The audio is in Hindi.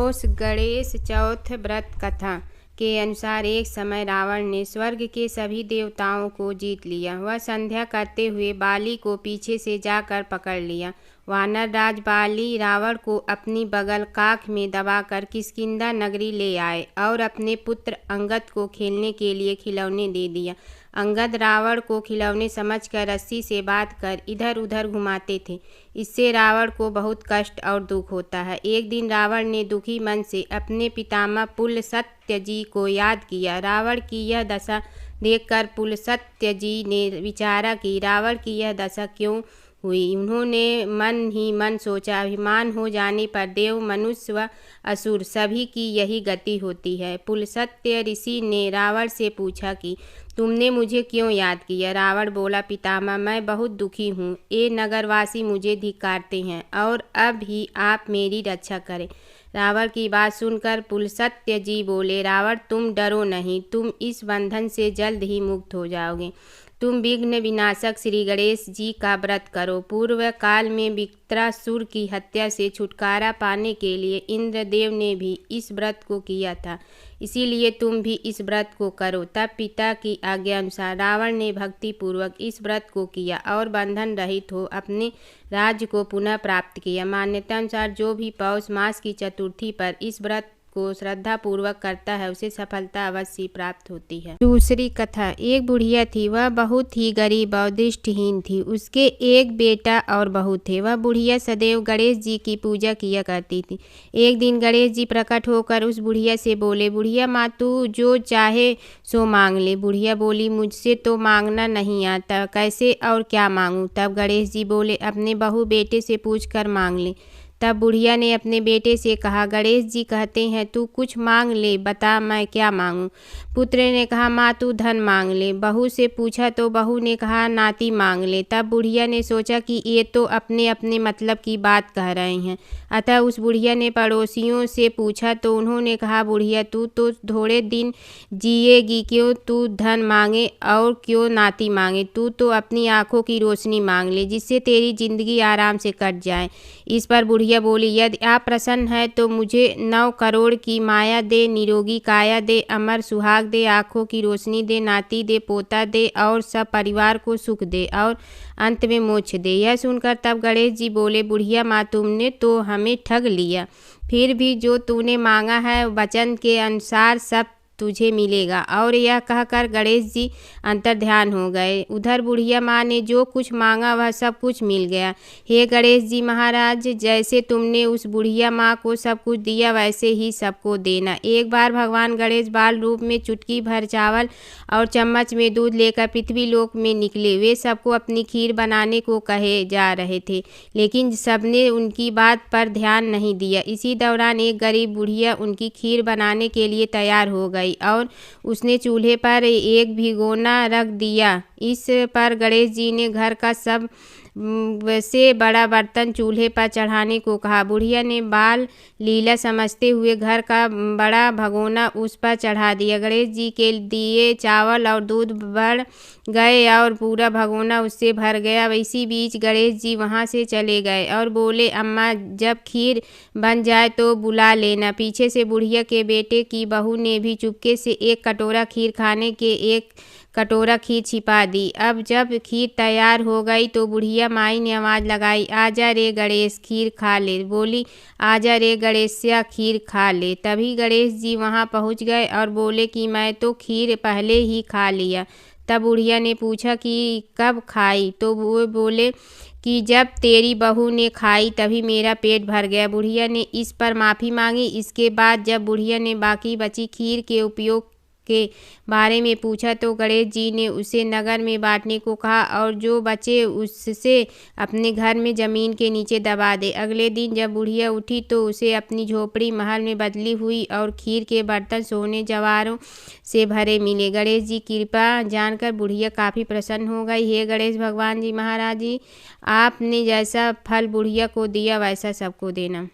घोष गणेश चौथ व्रत कथा के अनुसार एक समय रावण ने स्वर्ग के सभी देवताओं को जीत लिया। वह संध्या करते हुए बाली को पीछे से जाकर पकड़ लिया। वानर राज बाली रावण को अपनी बगल काख में दबाकर किष्किंधा नगरी ले आए और अपने पुत्र अंगद को खेलने के लिए खिलौने दे दिया। अंगद रावण को खिलौने समझकर रस्सी से बांधकर इधर उधर घुमाते थे। इससे रावण को बहुत कष्ट और दुख होता है। एक दिन रावण ने दुखी मन से अपने पितामह पुलस्त्य जी को याद किया। रावण की यह दशा देखकर पुलस्त्य जी ने विचारा कि रावण की यह दशा क्यों हुई। उन्होंने मन ही मन सोचा, अभिमान हो जाने पर देव, मनुष्य व असुर सभी की यही गति होती है। पुलस्त्य ऋषि ने रावण से पूछा कि तुमने मुझे क्यों याद किया। रावण बोला, पितामह मैं बहुत दुखी हूँ। ये नगरवासी मुझे धिक्कारते हैं और अब ही आप मेरी रक्षा करें। रावण की बात सुनकर पुलस्त्य जी बोले, रावण तुम डरो नहीं, तुम इस बंधन से जल्द ही मुक्त हो जाओगे। तुम विघ्न विनाशक श्री गणेश जी का व्रत करो। पूर्व काल में वित्रासुर की हत्या से छुटकारा पाने के लिए इंद्रदेव ने भी इस व्रत को किया था, इसीलिए तुम भी इस व्रत को करो। तब पिता की आज्ञा अनुसार रावण ने भक्ति पूर्वक इस व्रत को किया और बंधन रहित हो अपने राज्य को पुनः प्राप्त किया। मान्यता अनुसार जो भी पौष मास की चतुर्थी पर इस व्रत को श्रद्धा पूर्वक करता है उसे सफलता अवश्य प्राप्त होती है। दूसरी कथा। एक बुढ़िया थी, वह बहुत ही गरीब और दृष्टिहीन थी। उसके एक बेटा और बहू थे। वह बुढ़िया सदैव गणेश जी की पूजा किया करती थी। एक दिन गणेश जी प्रकट होकर उस बुढ़िया से बोले, बुढ़िया माँ तू जो चाहे सो मांग ले। बुढ़िया बोली, मुझसे तो मांगना नहीं आता, कैसे और क्या मांगूं। तब गणेश जी बोले, अपने बहू बेटे से पूछ कर मांग ले। तब बुढ़िया ने अपने बेटे से कहा, गणेश जी कहते हैं तू कुछ मांग ले, बता मैं क्या मांगूं। पुत्र ने कहा, माँ तू धन मांग ले। बहू से पूछा तो बहू ने कहा, नाती मांग ले। तब बुढ़िया ने सोचा कि ये तो अपने अपने मतलब की बात कह रहे हैं। अतः उस बुढ़िया ने पड़ोसियों से पूछा तो उन्होंने कहा, बुढ़िया तू तो थोड़े दिन जिएगी, क्यों तू धन मांगे और क्यों नाती मांगे। तू तो अपनी आंखों की रोशनी मांग ले, जिससे तेरी जिंदगी आराम से कट जाए। इस पर बुढ़िया बोली, यदि आप प्रसन्न है तो मुझे 9 करोड़ की माया दे, निरोगी काया दे, अमर सुहाग दे, आंखों की रोशनी दे, नाती दे, पोता दे और सब परिवार को सुख दे और अंत में मोक्ष दे। यह सुनकर तब गणेश जी बोले, बुढ़िया माँ तुमने तो हमें ठग लिया। फिर भी जो तूने मांगा है वचन के अनुसार सब तुझे मिलेगा। और यह कहकर गणेश जी अंतर्ध्यान हो गए। उधर बुढ़िया माँ ने जो कुछ मांगा वह सब कुछ मिल गया। हे गणेश जी महाराज, जैसे तुमने उस बुढ़िया माँ को सब कुछ दिया वैसे ही सबको देना। एक बार भगवान गणेश बाल रूप में चुटकी भर चावल और चम्मच में दूध लेकर पृथ्वी लोक में निकले। वे सबको अपनी खीर बनाने को कहे जा रहे थे, लेकिन सबने उनकी बात पर ध्यान नहीं दिया। इसी दौरान एक गरीब बुढ़िया उनकी खीर बनाने के लिए तैयार हो गई और उसने चूल्हे पर एक भिगोना रख दिया। इस पर गणेश जी ने घर का सब से बड़ा बर्तन चूल्हे पर चढ़ाने को कहा। बुढ़िया ने बाल लीला समझते हुए घर का बड़ा भगोना उस पर चढ़ा दिया। गणेश जी के दिए चावल और दूध बढ़ गए और पूरा भगोना उससे भर गया। इसी बीच गणेश जी वहाँ से चले गए और बोले, अम्मा जब खीर बन जाए तो बुला लेना। पीछे से बुढ़िया के बेटे की बहू ने भी चुपके से एक कटोरा खीर खाने के एक कटोरा खीर छिपा दी। अब जब खीर तैयार हो गई तो बुढ़िया माई ने आवाज़ लगाई, आजा रे गणेश खीर खा ले। बोली, आजा रे गणेशिया खीर खा ले। तभी गणेश जी वहाँ पहुँच गए और बोले कि मैं तो खीर पहले ही खा लिया। तब बुढ़िया ने पूछा कि कब खाई, तो वो बोले कि जब तेरी बहू ने खाई तभी मेरा पेट भर गया। बुढ़िया ने इस पर माफ़ी मांगी। इसके बाद जब बुढ़िया ने बाकी बची खीर के उपयोग के बारे में पूछा तो गणेश जी ने उसे नगर में बांटने को कहा और जो बचे उससे अपने घर में ज़मीन के नीचे दबा दे। अगले दिन जब बुढ़िया उठी तो उसे अपनी झोपड़ी महल में बदली हुई और खीर के बर्तन सोने जवाहरों से भरे मिले। गणेश जी कृपा जानकर बुढ़िया काफ़ी प्रसन्न हो गई। हे गणेश भगवान जी महाराज जी, आपने जैसा फल बुढ़िया को दिया वैसा सबको देना।